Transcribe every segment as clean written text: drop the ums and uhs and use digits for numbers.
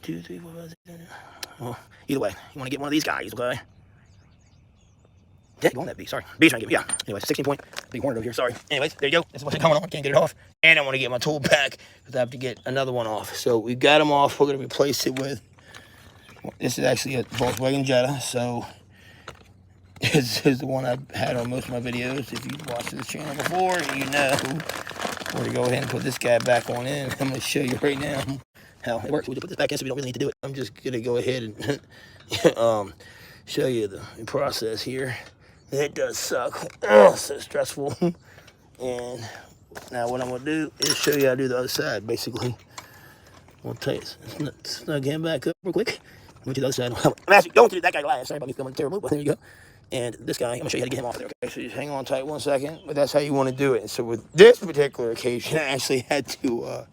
2, 3, 4, 5, 6, 7. Well, either way, you want to get one of these guys, okay? Yeah, you want that B, sorry. B's trying to get me, yeah. Anyways, 16 point. Big Hornet over here, sorry. Anyways, there you go. That's what's going on. Can't get it off. And I want to get my tool back because I have to get another one off. So we got them off. We're going to replace it with, this is actually a Volkswagen Jetta. So this is the one I've had on most of my videos. If you've watched this channel before, you know we're going to go ahead and put this guy back on in. I'm going to show you right now how it works. We'll just put this back in so we don't really need to do it. I'm just going to go ahead and show you the process here. It does suck. Oh, so stressful. And now what I'm going to do is show you how to do the other side, basically. We'll take snug him back up real quick. Move to the other side. I'm actually going to do that guy last. Sorry about me filming terrible, but there you go. And this guy, I'm going to show you how to get him off there. Okay, so just hang on tight 1 second, but that's how you want to do it. So with this particular occasion, I actually had to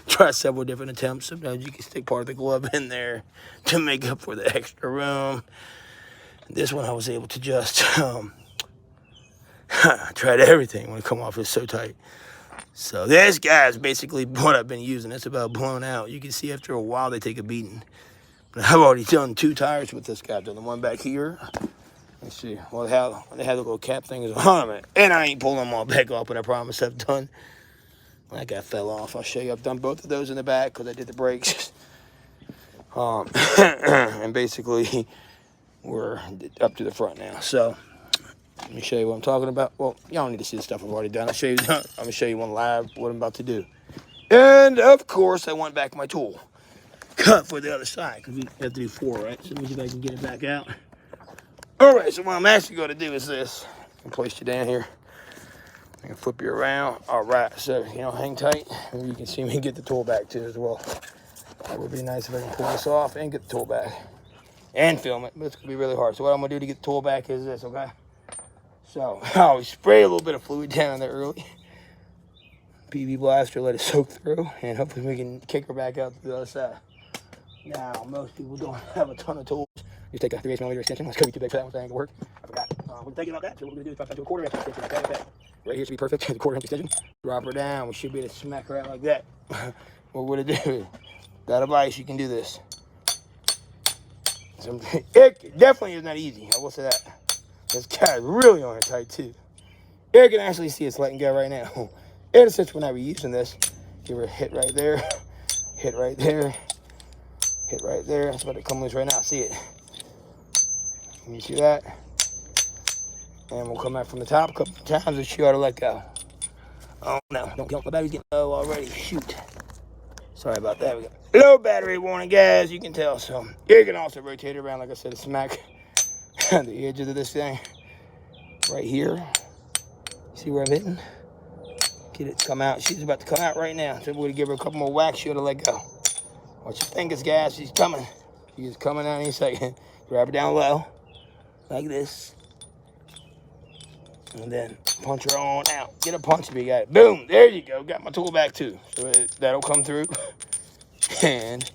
try several different attempts. Sometimes you can stick part of the glove in there to make up for the extra room. This one I was able to just tried everything when it come off. It's so tight. So this guy is basically what I've been using. It's about blown out. You can see after a while they take a beating. But I've already done 2 tires with this guy. I've done the one back here. Let's see. Well, they have the little cap things on it. And I ain't pulling them all back off, but I promise I've done. That guy fell off. I'll show you. I've done both of those in the back because I did the brakes. And basically we're up to the front now. So let me show you what I'm talking about. Well, y'all don't need to see the stuff I've already done. I'm gonna show you one live what I'm about to do. And of course I went back my tool cut for the other side because we have to do 4, right? So let me see if I can get it back out. All right, so what I'm actually going to do is this. I'll place you down here. I can flip you around. All right, so hang tight. Maybe you can see me get the tool back too as well. That would be nice if I can pull this off and get the tool back and film it, but it's gonna be really hard. So what I'm gonna do to get the tool back is this, okay? So I'll spray a little bit of fluid down there early. PB blaster, let it soak through, and hopefully we can kick her back out to the other side. Now, most people don't have a ton of tools. Just take a 3/8mm extension. That's gonna be too big for that one, so I ain't gonna work. I forgot. We're thinking about that, so what we're gonna do is drop that to a 1/4 inch extension, okay? Right here should be perfect, the 1/4 inch extension. Drop her down, we should be able to smack her out like that. What would it do? Got a vice, you can do this. It definitely is not easy, I will say that. This guy's really on it tight too. You can actually see it's letting go right now. And since we're not reusing this, give her a hit right there, hit right there, hit right there. It's about to come loose right now, see it. Can you see that? And we'll come out from the top a couple times and she ought to let go. Oh no, don't kill my battery's getting low already, shoot. Sorry about that. We got low battery warning, guys, you can tell. So you can also rotate it around, like I said, to smack the edges of this thing right here. See where I'm hitting? Get it to come out. She's about to come out right now. So we're gonna give her a couple more whacks. She'll let go. Watch your fingers, guys. She's coming. She's coming out any second. Grab her down low, like this, and then punch her on out. Get a punch if you got it. Boom. There you go. Got my tool back too. So that'll come through. And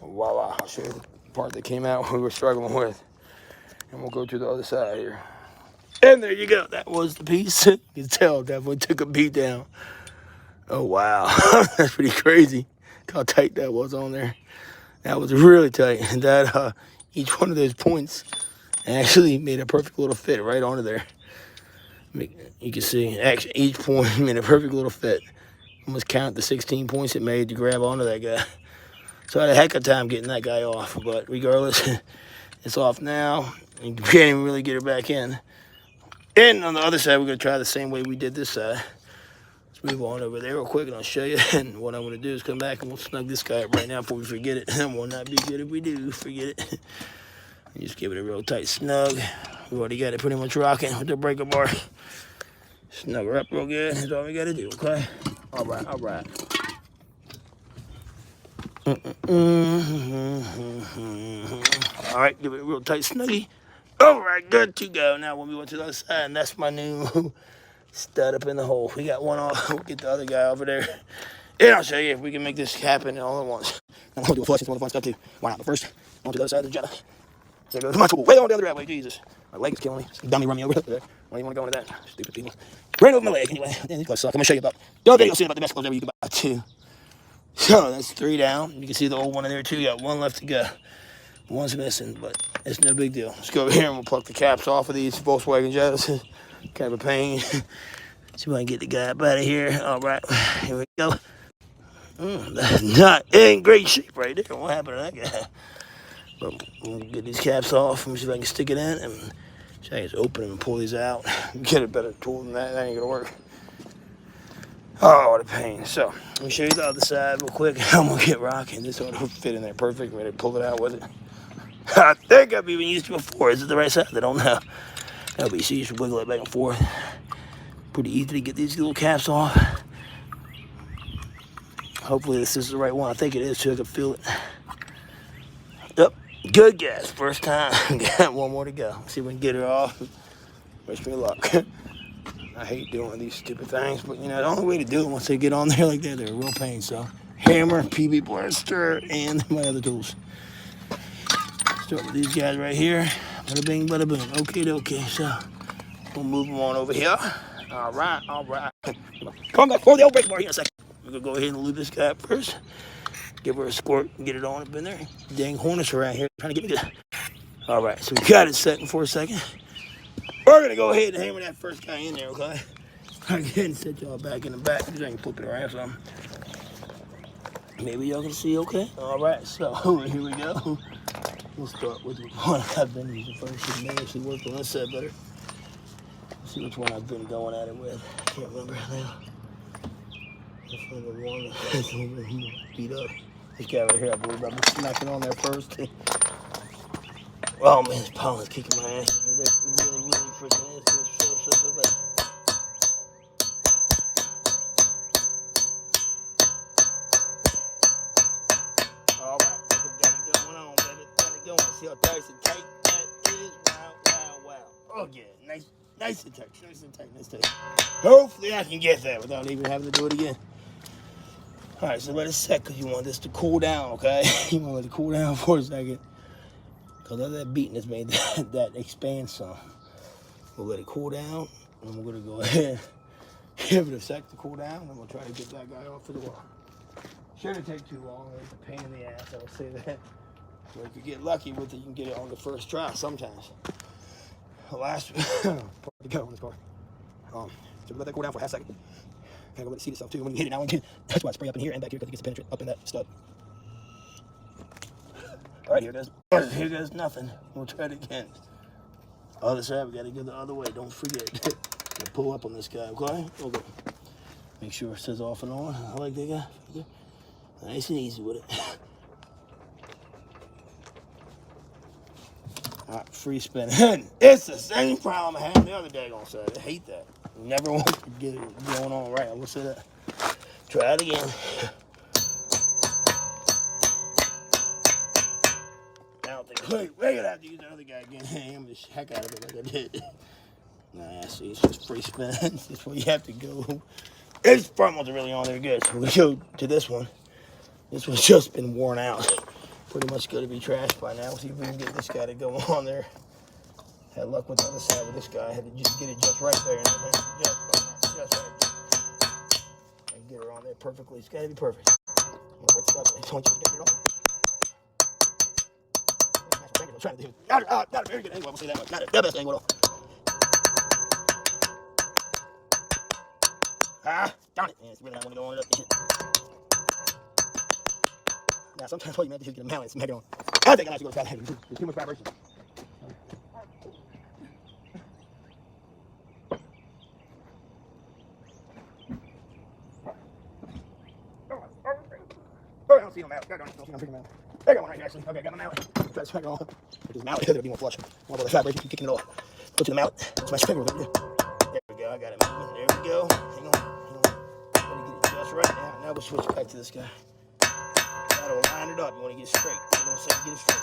voila, I'll show you the part that came out we were struggling with. And we'll go to the other side here. And there you go. That was the piece. You can tell, definitely took a beat down. Oh, wow. That's pretty crazy. Look how tight that was on there. That was really tight. And that, each one of those points actually made a perfect little fit right onto there. You can see, actually, each point made a perfect little fit. Almost count the 16 points it made to grab onto that guy. So I had a heck of a time getting that guy off. But regardless, it's off now. You can't even really get her back in. And on the other side, we're going to try the same way we did this side. Let's move on over there real quick, and I'll show you. And what I'm going to do is come back, and we'll snug this guy up right now before we forget it. It will not be good if we do forget it. And just give it a real tight snug. We've already got it pretty much rocking with the breaker bar. Snug her up real good. That's all we got to do, okay? All right, all right. All right, give it a real tight snuggie. All right, good to go. Now when we went to the other side, and that's my new stud up in the hole. We got one off. We'll get the other guy over there. And I'll show you if we can make this happen all at once. I'm going to do a flush. It's one of the fun stuff too. Why not? But first, on to the other side of the Jetta. There goes my tool. Way on the other right way. Jesus. My leg is killing me. Some dummy run me over there. Why do you want to go into that? Stupid people. Ran over my leg anyway. These guys suck. I'm going to show you about the other video soon about the best clothes ever you can buy too. So that's 3 down. You can see the old one in there too. You got 1 left to go. One's missing, but it's no big deal. Let's go over here and we'll pluck the caps off of these Volkswagen Jettas. Kind of a pain. See if I can get the guy up out of here. All right, here we go. That's not in great shape right there. What happened to that guy? But we'll get these caps off. Let me see if I can stick it in and see I can just open them and pull these out. Get a better tool than that. That ain't gonna work. Oh, what a pain. So, let me show you the other side real quick. I'm gonna get rocking. This ought to fit in there perfect. Ready to pull it out with it. I think I've even used it before. Is it the right side? I don't know. That'll be, so you should wiggle it back and forth. Pretty easy to get these little caps off. Hopefully this is the right one. I think it is too. I can feel it. Yep. Good guess. First time. Got 1 more to go. See if we can get her off. Wish me luck. I hate doing these stupid things, but you know, the only way to do it once they get on there like that, they're a real pain. So, hammer, PB blaster, and my other tools. Start with these guys right here. Bada bing, bada boom. Okay. So, we'll move them on over here. All right. Come back for the old brake bar here in a second. We're gonna go ahead and lube this guy up first. Give her a squirt and get it on up in there. Dang hornets around here trying to get me good. All right, so we got it setting for a second. We're gonna go ahead and hammer that first guy in there, okay? Go ahead and set y'all back in the back. I can flip it around something. Maybe y'all can see okay. All right, so here we go. We'll start with the one I've been using first. It may actually work on this side better. Let's see which one I've been going at it with. I can't remember now. This one, the one that's beat up. This guy right here, I believe I've been smacking on there first. Oh man, this pollen's kicking my ass. It really freaking is. So. All right, we got it going on, baby. Got it going. See how nice and tight that is? Wow. Oh yeah, nice and tight. Hopefully I can get that without even having to do it again. All right, so let it set because you want this to cool down, okay? You want to let it cool down for a second. Because of that beating has made that expand some. We'll let it cool down, and we're going to go ahead give it a sec to cool down, and we'll try to get that guy off to the wall. Shouldn't take too long. It's a pain in the ass, I would say that. But if you get lucky with it, you can get it on the first try sometimes. The last part to go on this car. So we'll let that cool down for a half second. Kind of let it seat itself too. When you hit it now, that's why I spray up in here and back here because it gets to penetrate up in that stud. All right, here goes. Here goes nothing. We'll try it again. Other side, we got to go the other way. Don't forget. Pull up on this guy, okay? Okay. Make sure it says off and on. I like that guy. Okay. Nice and easy with it. All right, free spinning. It's the same problem I had the other day on side. I hate that. Never want to get it going on right. I will say that. Try it again. I don't think we're gonna have to use the other guy again. Hammer the heck out of it like I did. Nah, see, it's just free spin. That's where you have to go. This front ones are really on there good. So we go to this one. This one's just been worn out. Pretty much going to be trashed by now. See if we can get this guy to go on there. Had luck with the other side with this guy. I had to just get it just right there. Just right. And get her on there perfectly. It's got to be perfect. I'm trying to do. Not a very good angle. I will say that much. Not the best angle at all. Darn it. Man, it's really not going to go on it up. Now, sometimes all you have to do is get a mount and smack it on. I think I'm actually going to try that. There's too much vibration. Oh, I don't see no mallet. I don't see no freaking mallet. I got one right here, actually. Okay, I got my mallet. Try to smack it on. If there's a mallet, it'll be more flush. More about the vibration, keep kicking it off. Go to the mallet. Smash your finger with it. There we go. I got it moving. There we go. Hang on. Let me get it just right now. Now we'll switch back to this guy. That'll line it up. You want to get it straight. You know what I'm saying? Get it straight.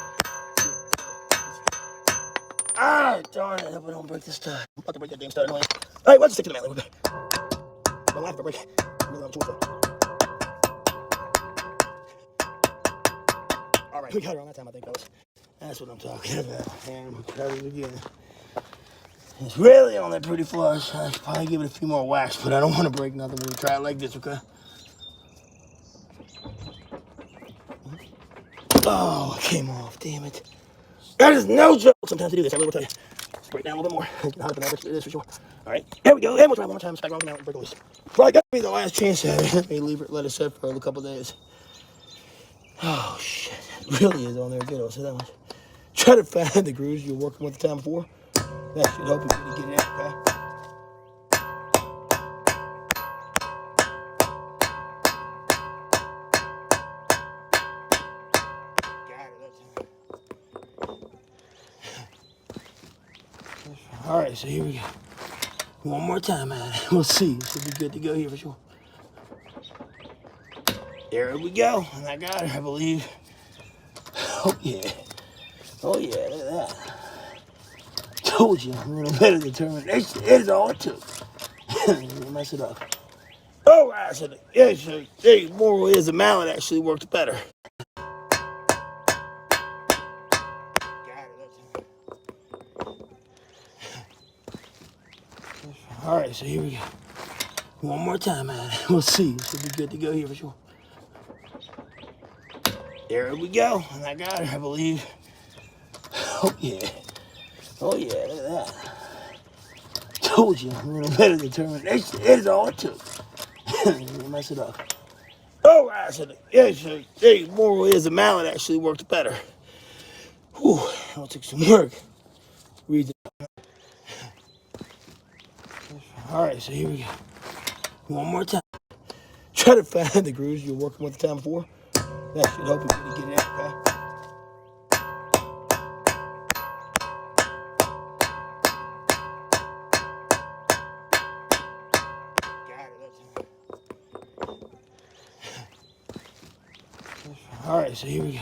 Ah, darn it. I hope I don't break this stud. I'm about to break that damn stud anyway. All right, let's stick to the mallet. Don't laugh if I break it. Really have a tool though. All right, we got her on that time, I think, fellas. That's what I'm talking about. And we'll try it again. It's really on there pretty flush. I should probably give it a few more whacks, but I don't want to break nothing when we try it like this, okay? Oh, it came off, damn it. That is no joke. Sometimes I do this, I will tell you. Let's break it down a little bit more. Get hot up in that, it is for sure. All right, here we go. And we'll try one more time. Stack around the mountain, break a loose. Probably got to be the last chance at it. Let me leave it, let it set for a couple days. Oh, shit. It really is on there good. I'll say that much. Try to find the grooves you're working with the time before. That should help you get it out, okay? All right, so here we go. One more time, man. We'll see. Should be good to go here for sure. There we go. And I got her, I believe. Oh, yeah. Oh, yeah, look at that. Told you, I'm a little better determination. It is all it took. Mess it up. Oh, I said, yeah, so the moral is the mallet actually worked better. All right, so here we go. One more time, man. We'll see. Should be good to go here for sure. There we go. And I got her, I believe. Oh, yeah. Oh, yeah, look at that. Told you, I'm a little better determination. It is all it took. Mess it up. Oh, I said, yeah, so the moral is the mallet actually worked better. Whew, that took some work. Reason. All right, so here we go. One more time. Try to find the grooves you're working with the time before. That should help you get it out, okay? All right, so here we go.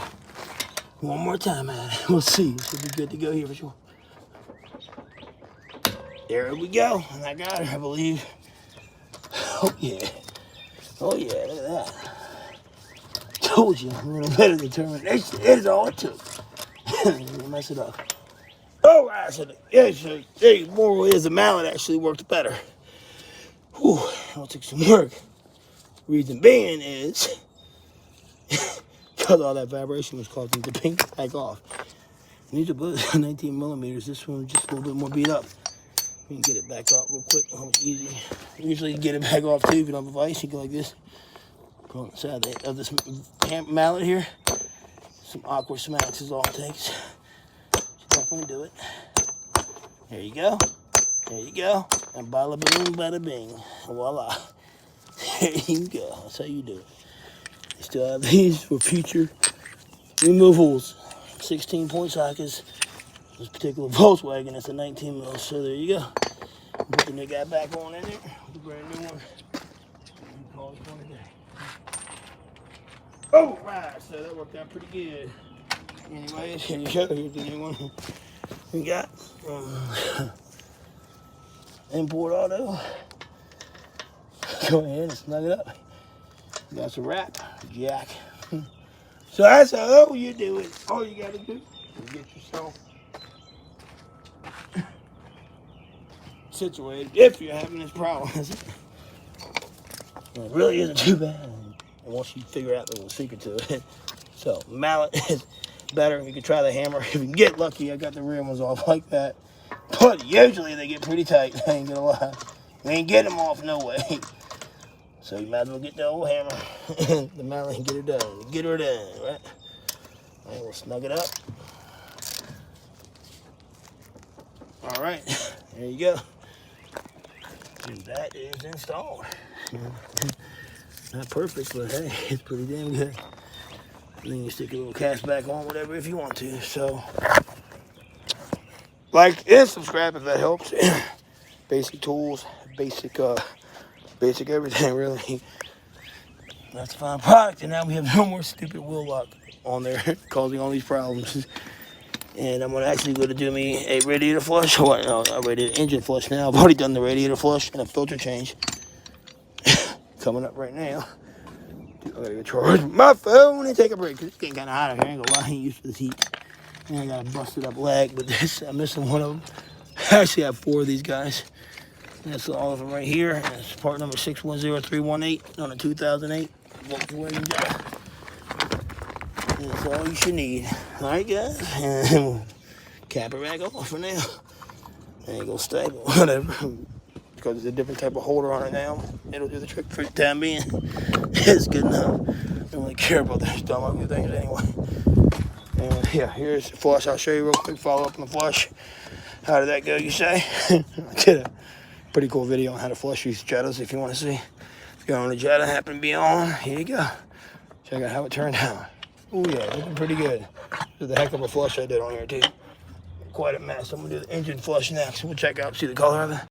One more time, man. We'll see. Should be good to go here for sure. There we go. And I got her, I believe. Oh, yeah. Oh, yeah, look at that. Told you, I'm a little better determination. It is all it took. Mess it up. Oh, I said, yeah, so the moral is the mallet actually worked better. Whew, that took some work. Reason being is because all that vibration was causing the pink back off. These are bullets 19 millimeters. This one just a little bit more beat up. We can get it back up real quick. Oh, it's easy. Usually you get it back off too if you don't have a vice. You go like this. Put on the side of this mallet here. Some awkward smacks is all it takes. Just definitely do it. There you go. There you go. And bada boom, bada bing. Voila. There you go. That's how you do it. You still have these for future removals. 16-point sockets. This particular Volkswagen, it's a 19 mil, so there you go. Put the new guy back on in there. The brand new one. Oh, right. So that worked out pretty good. Anyways, here you go. Here's the new one we got. Import Auto. Go ahead and snug it up. That's a wrap, Jack. So that's how you do it. All you gotta do is get yourself situated if you're having this problem. It really isn't too bad. And once you figure out the little secret to it. So mallet is better. You can try the hammer. If you can get lucky, I got the rear ones off like that. But usually they get pretty tight. I ain't gonna lie. You ain't getting them off no way. So you might as well get the old hammer and the mallet and get her done. Get her done, right? All right, we'll snug it up. All right, there you go. And that is installed. Not perfect, but hey, it's pretty damn good. And then you stick a little cast back on, whatever, if you want to. So, like and subscribe if that helps. Basic tools, basic everything, really. That's a fine product, and now we have no more stupid wheel lock on there causing all these problems. And I'm actually going to do me a radiator flush. Well, no, a radiator engine flush now. I've already done the radiator flush and a filter change. Coming up right now. I gotta go charge my phone and take a break, because it's getting kind of hot out here. I ain't gonna lie, I ain't used to this heat. And I got a busted up leg, but this, I'm missing one of them. I actually have 4 of these guys. And that's all of them right here. And it's part number 610318 on a 2008 Volkswagen Jetta. That's all you should need. All right, guys. And we'll cap it back off for now. Ain't gonna stable, whatever. Because it's a different type of holder on it now. It'll do the trick for the time being. It's good enough. I don't really care about those dumb ugly things anyway. And yeah, here's the flush. I'll show you real quick. Follow up on the flush. How did that go, you say? I did a pretty cool video on how to flush these Jettas if you want to see. If you're on a Jetta, happen to be on, here you go. Check out how it turned out. Oh yeah, looking pretty good. There's a heck of a flush I did on here too. Quite a mess. I'm gonna do the engine flush next. We'll check out, see the color of it.